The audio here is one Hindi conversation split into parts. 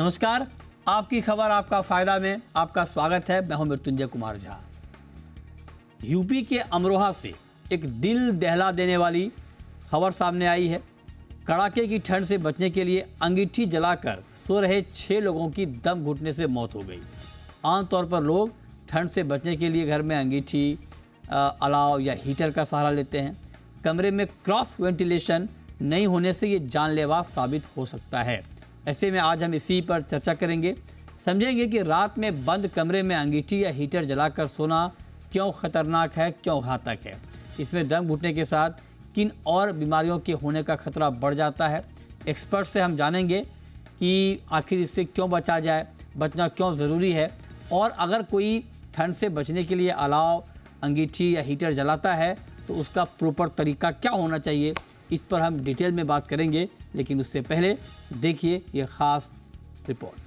नमस्कार, आपकी खबर आपका फायदा में आपका स्वागत है। मैं हूं मृत्युंजय कुमार झा। यूपी के अमरोहा से एक दिल दहला देने वाली खबर सामने आई है। कड़ाके की ठंड से बचने के लिए अंगीठी जलाकर सो रहे 6 लोगों की दम घुटने से मौत हो गई। आमतौर पर लोग ठंड से बचने के लिए घर में अंगीठी, अलाव या हीटर का सहारा लेते हैं। कमरे में क्रॉस वेंटिलेशन नहीं होने से ये जानलेवा साबित हो सकता है। ऐसे में आज हम इसी पर चर्चा करेंगे, समझेंगे कि रात में बंद कमरे में अंगीठी या हीटर जलाकर सोना क्यों खतरनाक है, क्यों घातक है। इसमें दम घुटने के साथ किन और बीमारियों के होने का खतरा बढ़ जाता है। एक्सपर्ट से हम जानेंगे कि आखिर इससे क्यों बचा जाए, बचना क्यों ज़रूरी है, और अगर कोई ठंड से बचने के लिए अलाव, अंगीठी या हीटर जलाता है तो उसका प्रॉपर तरीका क्या होना चाहिए, इस पर हम डिटेल में बात करेंगे। लेकिन उससे पहले देखिए ये खास रिपोर्ट।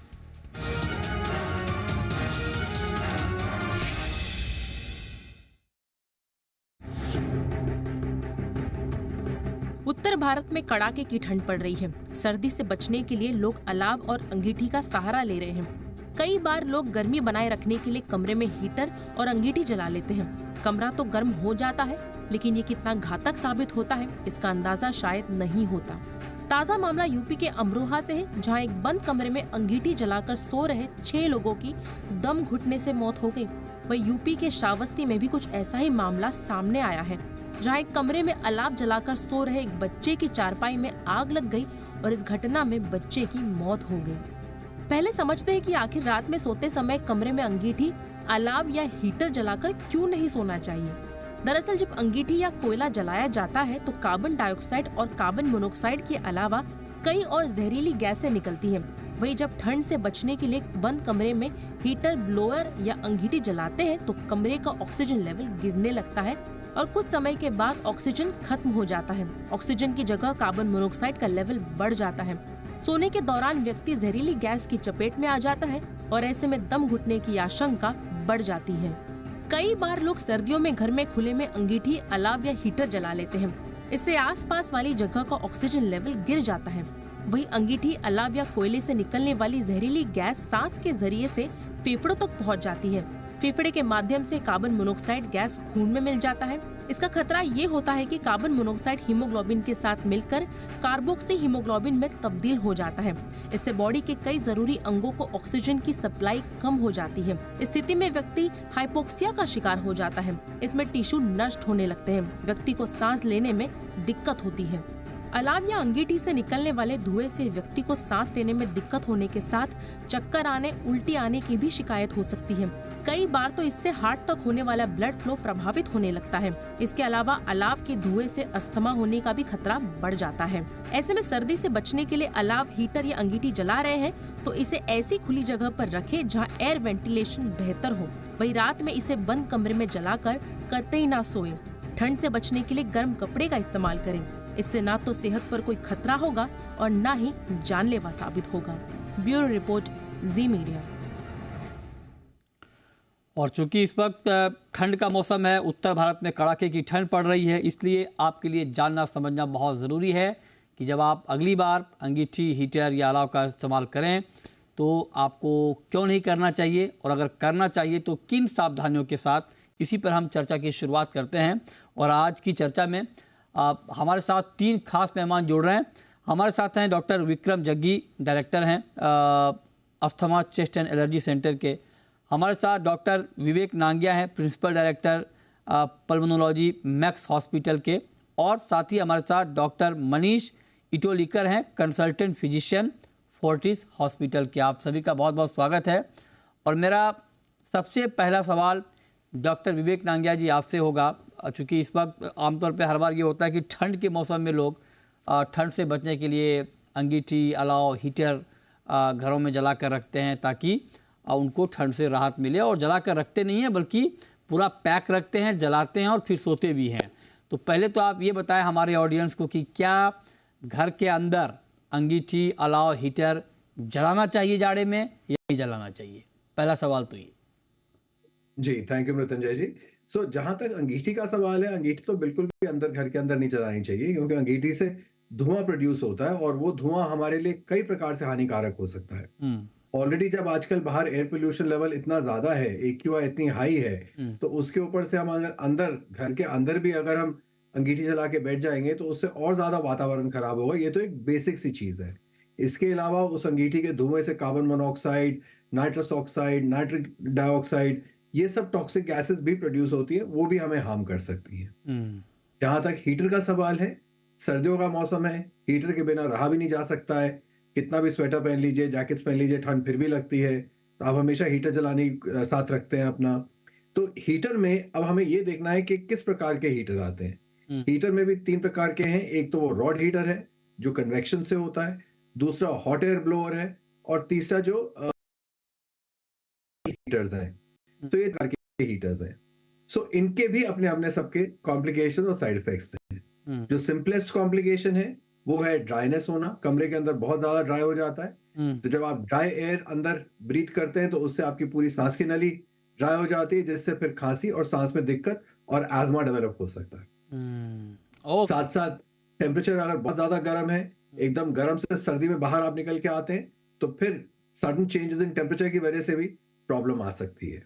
उत्तर भारत में कड़ाके की ठंड पड़ रही है। सर्दी से बचने के लिए लोग अलाव और अंगीठी का सहारा ले रहे हैं। कई बार लोग गर्मी बनाए रखने के लिए कमरे में हीटर और अंगीठी जला लेते हैं। कमरा तो गर्म हो जाता है, लेकिन ये कितना घातक साबित होता है इसका अंदाजा शायद नहीं होता। ताज़ा मामला यूपी के अमरोहा से है, जहां एक बंद कमरे में अंगीठी जलाकर सो रहे 6 लोगों की दम घुटने से मौत हो गई। वहीं यूपी के श्रावस्ती में भी कुछ ऐसा ही मामला सामने आया है, जहां एक कमरे में अलाव जलाकर सो रहे एक बच्चे की चारपाई में आग लग गई और इस घटना में बच्चे की मौत हो गई। पहले समझते हैं कि आखिर रात में सोते समय कमरे में अंगीठी, अलाव या हीटर जलाकर क्यों नहीं सोना चाहिए। दरअसल जब अंगीठी या कोयला जलाया जाता है तो कार्बन डाइऑक्साइड और कार्बन मोनोऑक्साइड के अलावा कई और जहरीली गैसें निकलती हैं। वहीं जब ठंड से बचने के लिए बंद कमरे में हीटर, ब्लोअर या अंगीठी जलाते हैं तो कमरे का ऑक्सीजन लेवल गिरने लगता है और कुछ समय के बाद ऑक्सीजन खत्म हो जाता है। ऑक्सीजन की जगह कार्बन मोनोऑक्साइड का लेवल बढ़ जाता है। सोने के दौरान व्यक्ति जहरीली गैस की चपेट में आ जाता है और ऐसे में दम घुटने की आशंका बढ़ जाती है। कई बार लोग सर्दियों में घर में खुले में अंगीठी, अलाव या हीटर जला लेते हैं। इससे आसपास वाली जगह का ऑक्सीजन लेवल गिर जाता है। वहीं अंगीठी, अलाव या कोयले से निकलने वाली जहरीली गैस सांस के जरिए से फेफड़ों तक पहुंच जाती है। फेफड़े के माध्यम से कार्बन मोनोऑक्साइड गैस खून में मिल जाता है। इसका खतरा ये होता है कि कार्बन मोनोऑक्साइड हीमोग्लोबिन के साथ मिलकर कार्बोक्सी हीमोग्लोबिन में तब्दील हो जाता है। इससे बॉडी के कई जरूरी अंगों को ऑक्सीजन की सप्लाई कम हो जाती है। इस स्थिति में व्यक्ति हाइपोक्सिया का शिकार हो जाता है। इसमें टिश्यू नष्ट होने लगते हैं। व्यक्ति को सांस लेने में दिक्कत होती है। अलाव या अंगीठी से निकलने वाले धुएं से व्यक्ति को सांस लेने में दिक्कत होने के साथ चक्कर आने, उल्टी आने की भी शिकायत हो सकती है। कई बार तो इससे हार्ट तक होने वाला ब्लड फ्लो प्रभावित होने लगता है। इसके अलावा अलाव के धुएं से अस्थमा होने का भी खतरा बढ़ जाता है। ऐसे में सर्दी से बचने के लिए अलाव, हीटर या अंगीठी जला रहे हैं तो इसे ऐसी खुली जगह पर रखें जहां एयर वेंटिलेशन बेहतर हो। वहीं रात में इसे बंद कमरे में जलाकर कतई ना सोएं। ठंड से बचने के लिए गर्म कपड़े का इस्तेमाल करें। इससे ना तो सेहत पर कोई खतरा होगा और ना ही जानलेवा साबित होगा। ब्यूरो रिपोर्ट, जी मीडिया। और चूंकि इस वक्त ठंड का मौसम है, उत्तर भारत में कड़ाके की ठंड पड़ रही है, इसलिए आपके लिए जानना समझना बहुत ज़रूरी है कि जब आप अगली बार अंगीठी, हीटर या अलाव का इस्तेमाल करें तो आपको क्यों नहीं करना चाहिए, और अगर करना चाहिए तो किन सावधानियों के साथ। इसी पर हम चर्चा की शुरुआत करते हैं। और आज की चर्चा में हमारे साथ 3 खास मेहमान जुड़ रहे हैं। हमारे साथ हैं डॉक्टर विक्रम जग्गी, डायरेक्टर हैं asthma, chest and allergy centre के। हमारे साथ डॉक्टर विवेक नांगिया हैं, principal director pulmonology Max hospital के। और साथ ही हमारे साथ डॉक्टर मनीष इटोलीकर हैं, कंसल्टेंट फिजिशियन, फोर्टिस हॉस्पिटल के। आप सभी का बहुत बहुत स्वागत है। और मेरा सबसे पहला सवाल डॉक्टर विवेक नांगिया जी आपसे होगा। चूँकि इस वक्त आमतौर पे हर बार ये होता है कि ठंड के मौसम में लोग ठंड से बचने के लिए अंगीठी, अलाव, हीटर घरों में जला कर रखते हैं ताकि उनको ठंड से राहत मिले। और जला कर रखते नहीं हैं बल्कि पूरा पैक रखते हैं, जलाते हैं और फिर सोते भी हैं। तो पहले तो आप ये बताएं हमारे ऑडियंस को कि क्या घर के अंदर अंगीठी, अलाव, हीटर जलाना चाहिए जाड़े में या नहीं जलाना चाहिए? पहला सवाल तो ये। जी, थैंक यू मृत्युंजय जी। जहाँ तक अंगीठी का सवाल है, अंगीठी तो बिल्कुल भी अंदर घर के अंदर नहीं जलानी चाहिए, क्योंकि अंगीठी से धुआं प्रोड्यूस होता है और वो धुआं हमारे लिए कई प्रकार से हानिकारक हो सकता है। हम्म। ऑलरेडी जब आजकल बाहर एयर पोल्यूशन लेवल इतना ज़्यादा है, AQI इतनी हाई है, तो उसके ऊपर से हम अगर अंदर घर के अंदर भी अगर हम अंगीठी जला के बैठ जाएँगे तो उससे और ज़्यादा वातावरण खराब होगा। ये तो एक बेसिक सी चीज़ है। इसके अलावा उस अंगीठी के धुएँ से carbon monoxide, nitrous oxide, nitric dioxide, ये सब टॉक्सिक गैसेज़ भी प्रोड्यूस होती हैं, वो भी हमें हार्म कर सकती हैं। हम्म। जहाँ तक हीटर का सवाल है, सर्दियों का मौसम है, हीटर के बिना रहा भी नहीं जा सकता है। कितना भी स्वेटर पहन लीजिए, जैकेट्स पहन लीजिए, ठंड फिर भी लगती है। तो आप हमेशा हीटर जलाने साथ रखते हैं अपना। तो हीटर में अब हमें ये देखना है कि किस प्रकार के हीटर आते हैं। हम्म। हीटर में भी 3 प्रकार के हैं। एक तो वो रॉड हीटर है, जो कन्वेक्शन से होता है, दूसरा हॉट एयर ब्लोअर है और तीसरा जो हीटर्स हैं। तो ये प्रकार के हीटर्स हैं। सो इनके भी अपने-अपने सबके कॉम्प्लिकेशन और साइड इफेक्ट्स हैं। हम्म। जो सिंपलेस्ट कॉम्प्लिकेशन है, वो है ड्राइनेस होना, कमरे के अंदर बहुत ज़्यादा ड्राई हो जाता है। हम्म। तो जब आप ड्राई एयर अंदर ब्रीथ करते हैं, तो उससे आपकी पूरी सांस की नली ड्राई हो जाती है, जिससे फिर खांसी और सांस में दिक्कत और अस्थमा डेवलप हो सकता है। ओके। साथ-साथ टेम्परेचर अगर बहुत ज़्यादा गर्म है, एकदम गर्म से सर्दी में बाहर आप निकल के आते हैं, तो फिर सडन चेंजेस इन टेम्परेचर की वजह से भी प्रॉब्लम आ सकती है।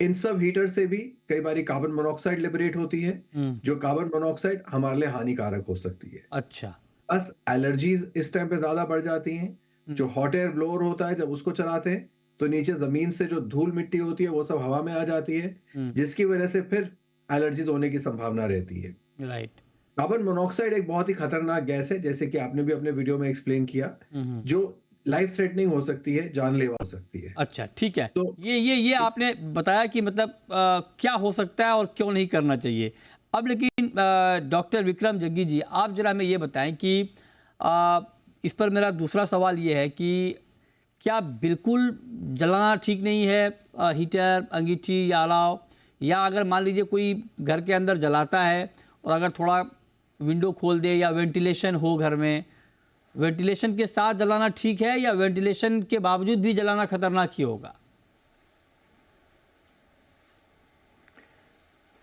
इन सब हीटर से भी कई बारी कार्बन मोनोऑक्साइड लिबरेट होती है, जो कार्बन मोनोऑक्साइड हमारे लिए हानिकारक हो सकती है। अच्छा। बस एलर्जीज इस टाइम पे ज़्यादा बढ़ जाती हैं। जो हॉट एयर ब्लोअर होता है, जब उसको चलाते हैं, तो नीचे ज़मीन से जो धूल मिट्टी होती है, वो सब हवा में आ जाती है, जिसकी वजह से फिर एलर्जीज होने की संभावना रहती है। राइट। कार्बन मोनोऑक्साइड एक बहुत ही खतरनाक गैस है, जैसे कि आपने भी अपने वीडियो में एक्सप्लेन किया, जो लाइफ थ्रेटनिंग हो सकती है, जानलेवा हो सकती है। अच्छा, ठीक है। तो ये आपने बताया कि मतलब क्या हो सकता है और क्यों नहीं करना चाहिए। अब लेकिन डॉक्टर विक्रम जग्गी जी, आप जरा हमें ये बताएं कि इस पर मेरा दूसरा सवाल ये है कि क्या बिल्कुल जलाना ठीक नहीं है हीटर, अंगीठी या अलाव, या अगर मान लीजिए कोई घर के अंदर जलाता है और अगर थोड़ा विंडो खोल दे या वेंटिलेशन हो घर में, वेंटिलेशन के साथ जलाना ठीक है या वेंटिलेशन के बावजूद भी जलाना खतरनाक ही होगा?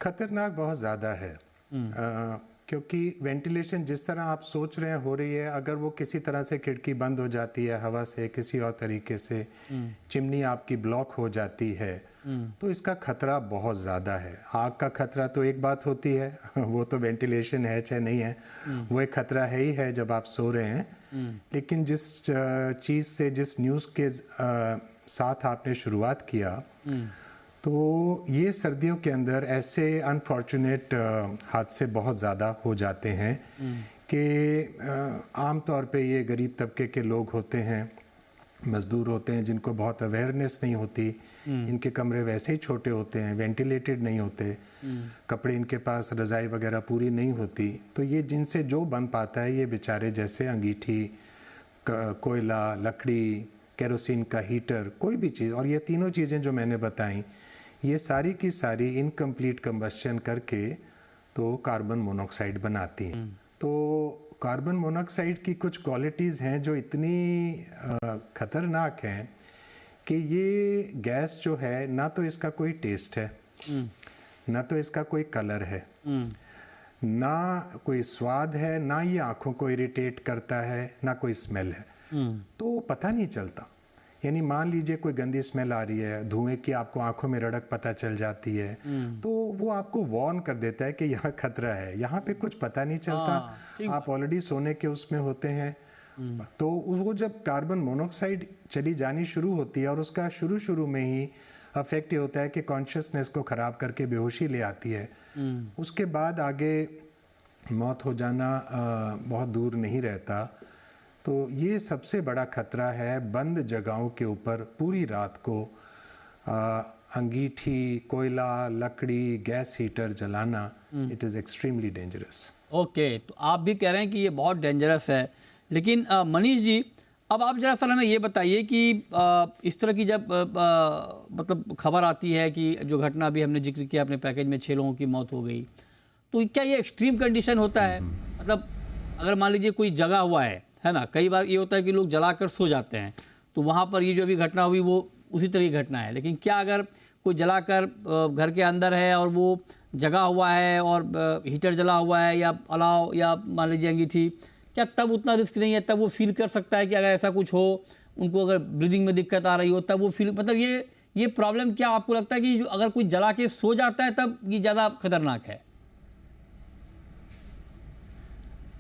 खतरनाक बहुत ज़्यादा है। क्योंकि वेंटिलेशन जिस तरह आप सोच रहे हैं हो रही है, अगर वो किसी तरह से खिड़की बंद हो जाती है हवा से, किसी और तरीके से चिमनी आपकी ब्लॉक हो जाती है, तो इसका खतरा बहुत ज़्यादा है। आग का खतरा तो एक बात होती है, वो तो वेंटिलेशन है चाहे नहीं है, वो एक खतरा है ही है जब आप सो रहे हैं। लेकिन जिस चीज़ से, जिस न्यूज़ के साथ आपने शुरुआत किया, तो ये सर्दियों के अंदर ऐसे अनफॉर्चुनेट हादसे बहुत ज़्यादा हो जाते हैं कि आम तौर पे ये गरीब तबके के लोग होते हैं, मज़दूर होते हैं, जिनको बहुत अवेयरनेस नहीं होती, इनके कमरे वैसे ही छोटे होते हैं, वेंटिलेटेड नहीं होते, कपड़े इनके पास, रज़ाई वगैरह पूरी नहीं होती, तो ये जिनसे जो बन पाता है ये बेचारे जैसे अंगीठी, कोयला, लकड़ी, केरोसिन का हीटर, कोई भी चीज़, और ये तीनों चीज़ें जो मैंने बताई, ये सारी की सारी इनकम्प्लीट कंबस्शन करके तो कार्बन मोनोऑक्साइड बनाती हैं। तो कार्बन मोनोऑक्साइड की कुछ क्वालिटीज़ हैं जो इतनी ख़तरनाक हैं कि ये गैस जो है, ना तो इसका कोई टेस्ट है, ना तो इसका कोई कलर है, ना कोई स्वाद है, ना ये आँखों को इरिटेट करता है, ना कोई स्मेल है, तो पता नहीं चलता। यानी मान लीजिए कोई गंदी स्मेल आ रही है, धुएं की आपको आंखों में रड़क पता चल जाती है, तो वो आपको वार्न कर देता है कि यहाँ खतरा है। यहाँ पे कुछ पता नहीं चलता, आप ऑलरेडी सोने के उसमें होते हैं। तो वो जब कार्बन मोनोऑक्साइड चली जानी शुरू होती है और उसका शुरू में ही अफेक्ट ये होता है कि कॉन्शियसनेस को ख़राब करके बेहोशी ले आती है, उसके बाद आगे मौत हो जाना बहुत दूर नहीं रहता। तो ये सबसे बड़ा खतरा है बंद जगहों के ऊपर पूरी रात को अंगीठी, कोयला, लकड़ी, गैस हीटर जलाना। It is extremely dangerous. Okay, तो आप भी कह रहे हैं कि ये बहुत डेंजरस है, लेकिन मनीष जी, अब आप जरा सर हमें ये बताइए कि इस तरह की जब मतलब खबर आती है कि जो घटना अभी हमने जिक्र किया अपने पैकेज में 6 लोगों की मौत हो गई, तो क्या ये एक्सट्रीम कंडीशन होता है? मतलब अगर मान लीजिए कोई जगा हुआ है ना, कई बार ये होता है कि लोग जलाकर सो जाते हैं, तो वहाँ पर ये जो अभी घटना हुई वो उसी तरह की घटना है। लेकिन क्या अगर कोई जलाकर घर के अंदर है और वो जगा हुआ है और हीटर जला हुआ है या अलाव या मान लीजिए अंगीठी, क्या तब उतना रिस्क नहीं है, तब वो फील कर सकता है कि अगर ऐसा कुछ हो, उनको अगर ब्रीदिंग में दिक्कत आ रही हो, तब वो फील, मतलब ये प्रॉब्लम क्या आपको लगता है कि जो अगर कोई जला के सो जाता है तब ये ज़्यादा खतरनाक है?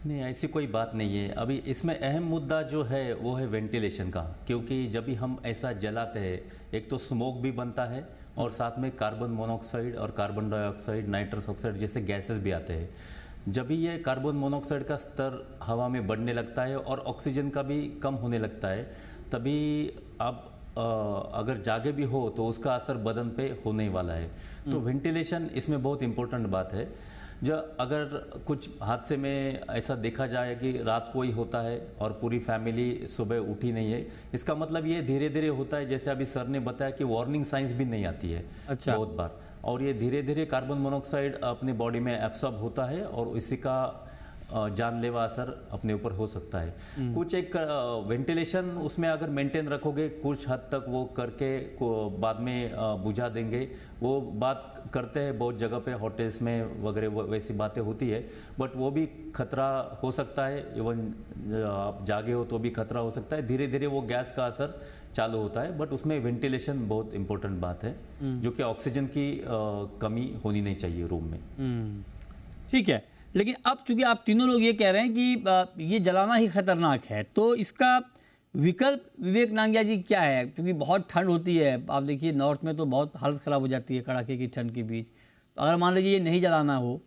नहीं, ऐसी कोई बात नहीं है। अभी इसमें अहम मुद्दा जो है वो है वेंटिलेशन का, क्योंकि जब भी हम ऐसा जलाते हैं एक तो स्मोक भी बनता है और साथ में कार्बन मोनोऑक्साइड और कार्बन डाइऑक्साइड, नाइट्रस ऑक्साइड जैसे गैसेस भी आते हैं। जब भी ये कार्बन मोनोऑक्साइड का स्तर हवा में बढ़ने लगता है और ऑक्सीजन का भी कम होने लगता है, तभी आप अगर जागे भी हो तो उसका असर बदन पे होने वाला है। तो वेंटिलेशन इसमें बहुत इंपॉर्टेंट बात है। जो अगर कुछ हादसे में ऐसा देखा जाए कि रात को ही होता है और पूरी फैमिली सुबह उठी नहीं है, इसका मतलब ये धीरे धीरे होता है, जैसे अभी सर ने बताया कि वार्निंग साइंस भी नहीं आती है। अच्छा। बहुत बार, और ये धीरे धीरे कार्बन मोनोऑक्साइड अपने बॉडी में एब्सॉर्ब होता है और इसी का जानलेवा असर अपने ऊपर हो सकता है। कुछ एक वेंटिलेशन उसमें अगर मेंटेन रखोगे, कुछ हद तक वो करके बाद में बुझा देंगे, वो बात करते हैं बहुत जगह पे, होटल्स में वगैरह वैसी बातें होती है, बट वो भी खतरा हो सकता है। इवन आप जागे हो तो भी खतरा हो सकता है। धीरे धीरे वो गैस का असर चालू होता है, बट उसमें वेंटिलेशन बहुत इंपॉर्टेंट बात है, जो कि ऑक्सीजन की कमी होनी नहीं चाहिए रूम में। ठीक है, लेकिन अब चूंकि आप तीनों लोग ये कह रहे हैं कि ये जलाना ही खतरनाक है, तो इसका विकल्प विवेक नांगिया जी क्या है? क्योंकि बहुत ठंड होती है, आप देखिए नॉर्थ में तो बहुत हालत ख़राब हो जाती है कड़ाके की ठंड के बीच। तो अगर मान लीजिए ये नहीं जलाना हो,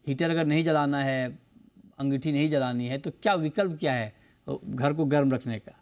हीटर अगर नहीं जलाना है, अंगीठी नहीं जलानी है, तो क्या विकल्प क्या है घर को गर्म रखने का?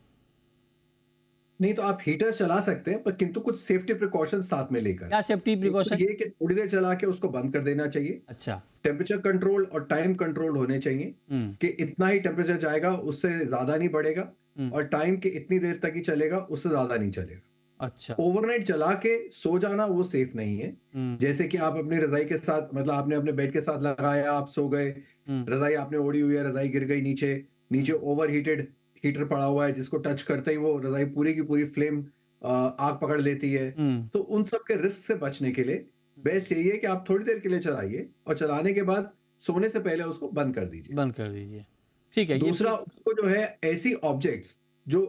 नहीं तो आप हीटर चला सकते हैं, पर किंतु कुछ सेफ्टी प्रिकॉशन साथ में लेकर। क्या सेफ्टी प्रिकॉशन? ये कि थोड़ी देर चला के उसको बंद कर देना चाहिए। अच्छा। टेम्परेचर कंट्रोल और टाइम कंट्रोल होने चाहिए कि इतना ही टेम्परेचर जाएगा, उससे ज्यादा नहीं बढ़ेगा, और टाइम के इतनी देर तक ही चलेगा, उससे ज्यादा नहीं चलेगा। अच्छा। ओवरनाइट चला के सो जाना वो सेफ नहीं है। जैसे कि आप अपनी रजाई के साथ, मतलब आपने अपने बेड के साथ लगाया, आप सो गए, रजाई आपने ओढ़ी हुई है, रजाई गिर गई नीचे, नीचे ओवर हीटेड हीटर पड़ा हुआ है जिसको टच करते ही वो रजाई पूरी की पूरी फ्लेम आग पकड़ लेती है। तो उन सब के रिस्क से बचने के लिए बेस्ट यही है कि आप थोड़ी देर के लिए चलाइए और चलाने के बाद सोने से पहले उसको बंद कर दीजिए। बंद कर दीजिए, ठीक है। दूसरा, उसको जो है ऐसी ऑब्जेक्ट्स जो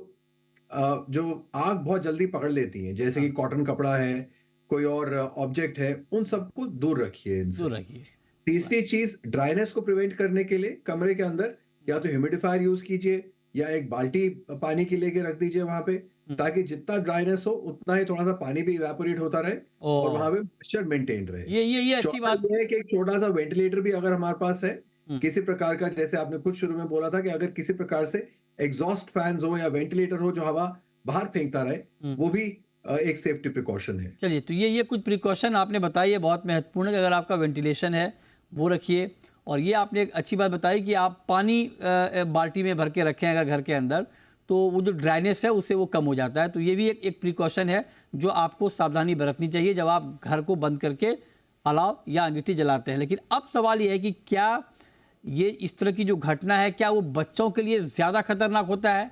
आग बहुत जल्दी पकड़ लेती हैं, जैसे कि कॉटन कपड़ा है, कोई और ऑब्जेक्ट है, उन सबको दूर रखिए इनसे। दूर रखिए। तीसरी चीज, ड्राइनेस को प्रिवेंट करने के लिए कमरे के अंदर या तो ह्यूमिडिफायर यूज कीजिए या एक बाल्टी पानी की लेके रख दीजिए वहां पे, ताकि जितना ड्राइनेस हो उतना ही थोड़ा सा पानी भी इवेपोरेट होता रहे और वहां पे मॉइस्चर मेंटेन रहे। ये अच्छी बात है कि एक छोटा सा वेंटिलेटर भी अगर हमारे पास है किसी प्रकार का, जैसे आपने खुद शुरू में बोला था कि अगर किसी प्रकार से एग्जॉस्ट फैंस हो या वेंटिलेटर हो जो हवा बाहर फेंकता रहे, वो भी एक सेफ्टी प्रिकॉशन है। चलिए, तो ये कुछ प्रिकॉशन आपने बताई है, बहुत महत्वपूर्ण है कि अगर आपका वेंटिलेशन है वो रखिए। और ये आपने एक अच्छी बात बताई कि आप पानी बाल्टी में भर के रखें अगर घर के अंदर, तो वो जो ड्राइनेस है उससे वो कम हो जाता है। तो ये भी एक प्रिकॉशन है जो आपको सावधानी बरतनी चाहिए जब आप घर को बंद करके अलाव या अंगीठी जलाते हैं। लेकिन अब सवाल ये है कि क्या ये इस तरह की जो घटना है, क्या वो बच्चों के लिए ज़्यादा खतरनाक होता है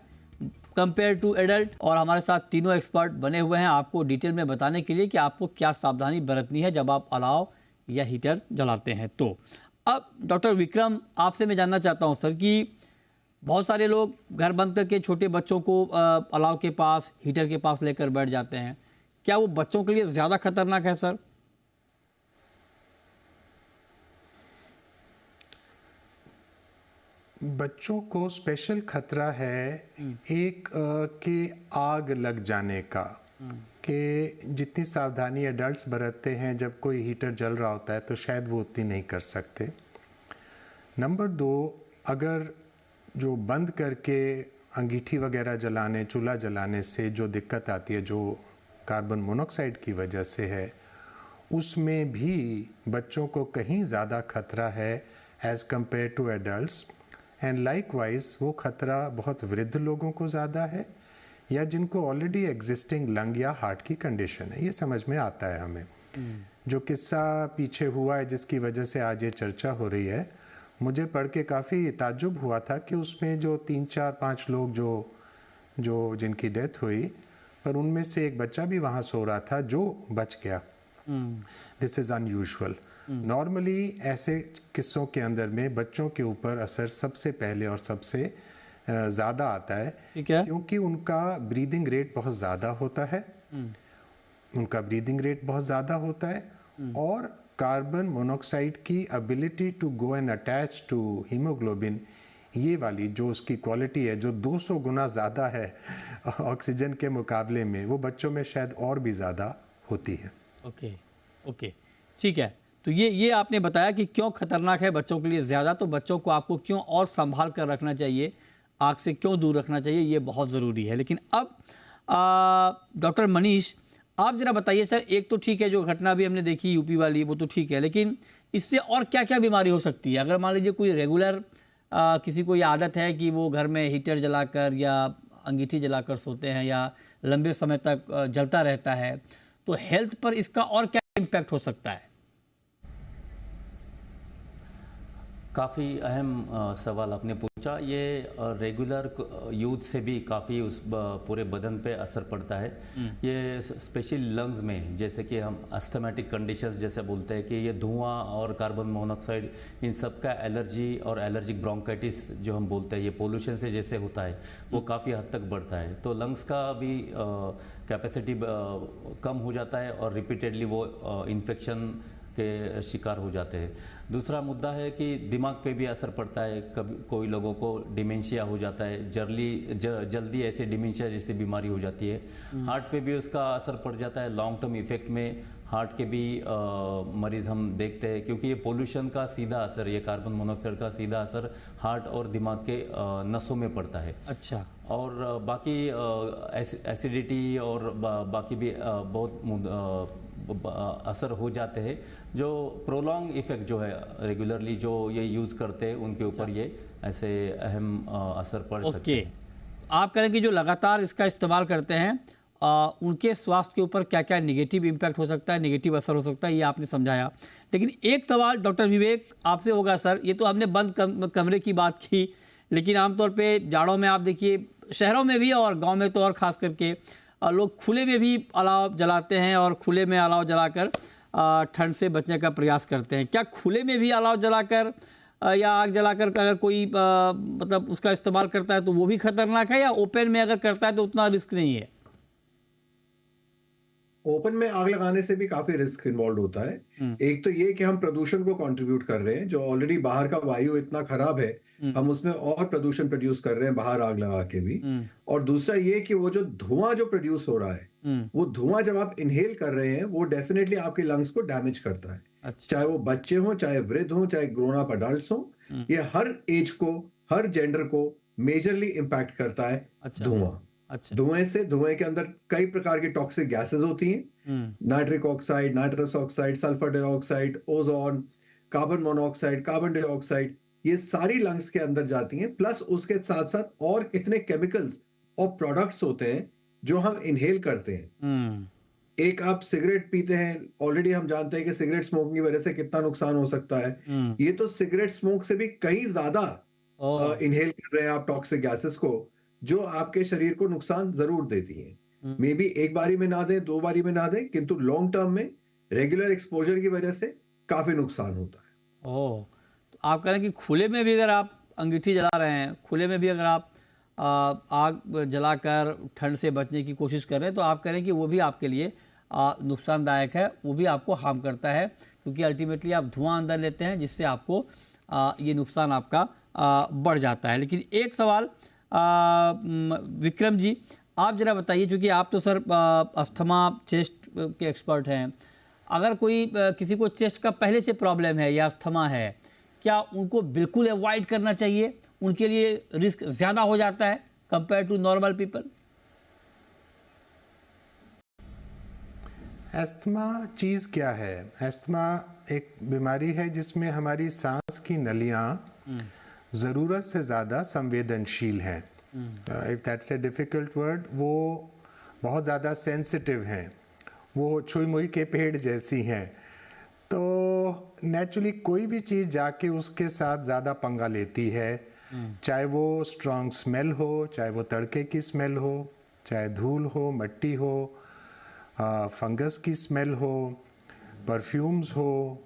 कंपेयर टू एडल्ट? और हमारे साथ तीनों एक्सपर्ट बने हुए हैं आपको डिटेल में बताने के लिए कि आपको क्या सावधानी बरतनी है जब आप अलाव या हीटर जलाते हैं। तो अब डॉक्टर विक्रम, आपसे मैं जानना चाहता हूं सर कि बहुत सारे लोग घर बंद करके छोटे बच्चों को अलाव के पास, हीटर के पास लेकर बैठ जाते हैं। क्या वो बच्चों के लिए ज़्यादा खतरनाक है सर? बच्चों को स्पेशल खतरा है एक कि आग लग जाने का, कि जितनी सावधानी एडल्ट्स बरतते हैं जब कोई हीटर जल रहा होता है तो शायद वो उतनी नहीं कर सकते। नंबर 2, अगर जो बंद करके अंगीठी वगैरह जलाने, चूल्हा जलाने से जो दिक्कत आती है, जो कार्बन मोनोऑक्साइड की वजह से है, उसमें भी बच्चों को कहीं ज़्यादा खतरा है as compare to adults. And likewise वो खतरा बहुत वृद्ध लोगों को ज़्यादा है या जिनको ऑलरेडी एग्जिस्टिंग लंग या हार्ट की कंडीशन है। ये समझ में आता है हमें। जो किस्सा पीछे हुआ है जिसकी वजह से आज ये चर्चा हो रही है, मुझे पढ़ के काफ़ी ताज्जुब हुआ था कि उसमें जो 3, 4, 5 लोग जो जिनकी डेथ हुई, पर उनमें से एक बच्चा भी वहाँ सो रहा था जो बच गया। This is unusual. नॉर्मली ऐसे किस्सों के अंदर में बच्चों के ऊपर असर सबसे पहले और सबसे ज़्यादा आता है, ठीक है। क्योंकि उनका ब्रीदिंग रेट बहुत ज़्यादा होता है, उनका ब्रीदिंग रेट बहुत ज़्यादा होता है, और कार्बन मोनोऑक्साइड की ability to go and attach to haemoglobin, ये वाली जो उसकी क्वालिटी है, जो 200 गुना ज़्यादा है ऑक्सीजन के मुकाबले में, वो बच्चों में शायद और भी ज़्यादा होती है। ओके, ओके, ठीक है। तो ये आपने बताया कि क्यों खतरनाक है बच्चों के लिए ज़्यादा, तो बच्चों को आपको क्यों और संभाल कर रखना चाहिए, आग से क्यों दूर रखना चाहिए, ये बहुत ज़रूरी है। लेकिन अब डॉक्टर मनीष, आप ज़रा बताइए सर, एक तो ठीक है जो घटना भी हमने देखी यूपी वाली, वो तो ठीक है, लेकिन इससे और क्या क्या बीमारी हो सकती है? अगर मान लीजिए कोई रेगुलर किसी को ये आदत है कि वो घर में हीटर जलाकर या अंगीठी जलाकर सोते हैं या लंबे समय तक जलता रहता है, तो हेल्थ पर इसका और क्या इम्पैक्ट हो सकता है? काफ़ी अहम सवाल आपने पूछा। ये रेगुलर यूज से भी काफ़ी उस पूरे बदन पे असर पड़ता है। ये स्पेशली लंग्स में, जैसे कि हम अस्थमेटिक कंडीशंस जैसे बोलते हैं कि ये धुआं और कार्बन मोनोऑक्साइड, इन सब का एलर्जी और एलर्जिक ब्रोंकाइटिस जो हम बोलते हैं, ये पोल्यूशन से जैसे होता है, वो काफ़ी हद तक बढ़ता है। तो लंग्स का भी कैपेसिटी कम हो जाता है और रिपीटेडली वो इन्फेक्शन के शिकार हो जाते हैं। दूसरा मुद्दा है कि दिमाग पे भी असर पड़ता है। कभी कोई लोगों को डिमेंशिया हो जाता है, जल्दी ऐसे डिमेंशिया जैसी बीमारी हो जाती है। हार्ट पे भी उसका असर पड़ जाता है। लॉन्ग टर्म इफेक्ट में हार्ट के भी मरीज़ हम देखते हैं, क्योंकि ये पोल्यूशन का सीधा असर, ये कार्बन मोनोऑक्साइड का सीधा असर हार्ट और दिमाग के नसों में पड़ता है। अच्छा। और बाकी एसिडिटी और बाकी भी बहुत असर हो जाते हैं, जो प्रोलॉन्ग इफेक्ट जो है रेगुलरली जो ये यूज़ करते हैं उनके ऊपर ये ऐसे अहम असर पड़ सकते हैं। आप कह रहे हैं कि जो लगातार इसका इस्तेमाल करते हैं उनके स्वास्थ्य के ऊपर क्या क्या नेगेटिव इम्पैक्ट हो सकता है, नेगेटिव असर हो सकता है, ये आपने समझाया। लेकिन एक सवाल डॉक्टर विवेक आपसे होगा सर, ये तो हमने बंद कमरे की बात की, लेकिन आमतौर पे जाड़ों में आप देखिए शहरों में भी और गांव में तो और ख़ास करके लोग खुले में भी अलाव जलाते हैं और खुले में अलाव जलाकर ठंड से बचने का प्रयास करते हैं। क्या खुले में भी अलाव जलाकर या आग जलाकर अगर कोई मतलब उसका इस्तेमाल करता है तो वो भी खतरनाक है, या ओपन में अगर करता है तो उतना रिस्क नहीं है? ओपन में आग लगाने से भी काफी रिस्क इन्वॉल्व होता है। एक तो ये कि हम प्रदूषण को कंट्रीब्यूट कर रहे हैं, जो ऑलरेडी बाहर का वायु इतना खराब है, हम उसमें और प्रदूषण प्रोड्यूस कर रहे हैं बाहर आग लगा के भी। और दूसरा ये कि वो जो धुआं जो प्रोड्यूस हो रहा है, वो धुआं जब आप इनहेल कर रहे हैं, वो डेफिनेटली आपके लंग्स को डैमेज करता है। अच्छा। चाहे वो बच्चे हों, चाहे वृद्ध हों, चाहे ग्रोन अप अडल्ट्स हों, ये हर एज को, हर जेंडर को मेजरली इम्पैक्ट करता है। अच्छा। धुआं, अच्छा। धुएं के अंदर कई प्रकार की टॉक्सिक गैसेस होती हैं, nitric oxide, nitrous oxide, sulphur dioxide, ozone, carbon monoxide, carbon dioxide, ये सारी लंग्स के अंदर जाती हैं। प्लस उसके साथ साथ और कितने केमिकल्स और प्रोडक्ट्स होते हैं जो हम इनहेल करते हैं। एक आप सिगरेट पीते हैं, ऑलरेडी हम जानते हैं कि सिगरेट स्मोकिंग की वजह से कितना नुकसान हो सकता है। ये तो सिगरेट स्मोक से भी कहीं ज्यादा इनहेल कर रहे हैं आप टॉक्सिक गैसेस को, जो आपके शरीर को नुकसान जरूर देती हैं। मे बी एक बारी में ना दें, 2 बारी में ना दें, किंतु लॉन्ग टर्म में रेगुलर एक्सपोजर की वजह से काफी नुकसान होता है। ओह, तो आप कह रहे हैं कि खुले में भी अगर आप अंगीठी जला रहे हैं, खुले में भी अगर आप आग जलाकर ठंड से बचने की कोशिश कर रहे हैं, तो आप कह रहे हैं कि वो भी आपके लिए नुकसानदायक है, वो भी आपको हार्म करता है, क्योंकि अल्टीमेटली आप धुआं अंदर लेते हैं जिससे आपको ये नुकसान आपका बढ़ जाता है। लेकिन एक सवाल विक्रम जी, आप जरा बताइए, क्योंकि आप तो सर अस्थमा चेस्ट के एक्सपर्ट हैं, अगर कोई किसी को चेस्ट का पहले से प्रॉब्लम है या अस्थमा है, क्या उनको बिल्कुल अवॉइड करना चाहिए? उनके लिए रिस्क ज़्यादा हो जाता है compare to normal people? Asthma चीज़ क्या है? अस्थमा एक बीमारी है जिसमें हमारी सांस की नलियाँ ज़रूरत से ज़्यादा संवेदनशील हैं। If that's a difficult word, वो बहुत ज़्यादा सेंसिटिव हैं, वो छुई मुई के पेड़ जैसी हैं। तो नेचुरली कोई भी चीज़ जाके उसके साथ ज़्यादा पंगा लेती है, चाहे वो स्ट्रॉन्ग स्मेल हो, चाहे वो तड़के की स्मेल हो, चाहे धूल हो, मट्टी हो, फंगस की स्मेल हो, परफ्यूम्स हो,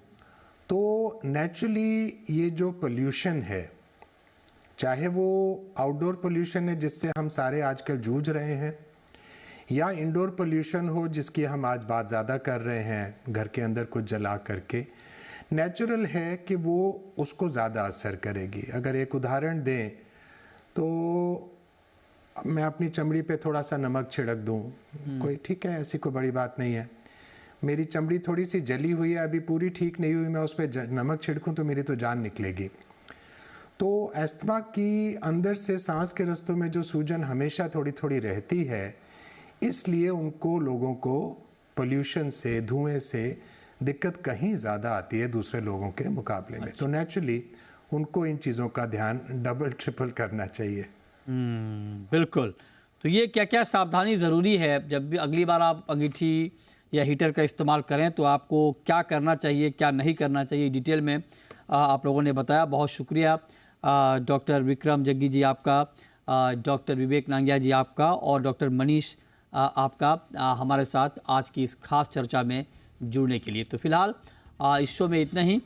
तो नेचुरली ये जो पोल्यूशन है, चाहे वो आउटडोर पोल्यूशन है जिससे हम सारे आजकल जूझ रहे हैं, या इंडोर पोल्यूशन हो जिसकी हम आज बात ज़्यादा कर रहे हैं घर के अंदर कुछ जला करके, नेचुरल है कि वो उसको ज़्यादा असर करेगी। अगर एक उदाहरण दें तो मैं अपनी चमड़ी पे थोड़ा सा नमक छिड़क दूं, कोई ठीक है, ऐसी कोई बड़ी बात नहीं है। मेरी चमड़ी थोड़ी सी जली हुई है, अभी पूरी ठीक नहीं हुई, मैं उस पर नमक छिड़कूं तो मेरी तो जान निकलेगी। तो अस्थमा की अंदर से सांस के रास्तों में जो सूजन हमेशा थोड़ी थोड़ी रहती है, इसलिए उनको लोगों को पोल्यूशन से, धुएं से दिक्कत कहीं ज़्यादा आती है दूसरे लोगों के मुकाबले में। तो नेचुरली उनको इन चीज़ों का ध्यान डबल ट्रिपल करना चाहिए। बिल्कुल। तो ये क्या क्या सावधानी ज़रूरी है जब भी अगली बार आप अंगीठी या हीटर का इस्तेमाल करें तो आपको क्या करना चाहिए, क्या नहीं करना चाहिए, डिटेल में आप लोगों ने बताया। बहुत शुक्रिया डॉक्टर विक्रम जग्गी जी आपका, डॉक्टर विवेक नांगिया जी आपका और डॉक्टर मनीष आपका हमारे साथ आज की इस खास चर्चा में जुड़ने के लिए। तो फिलहाल इस शो में इतना ही।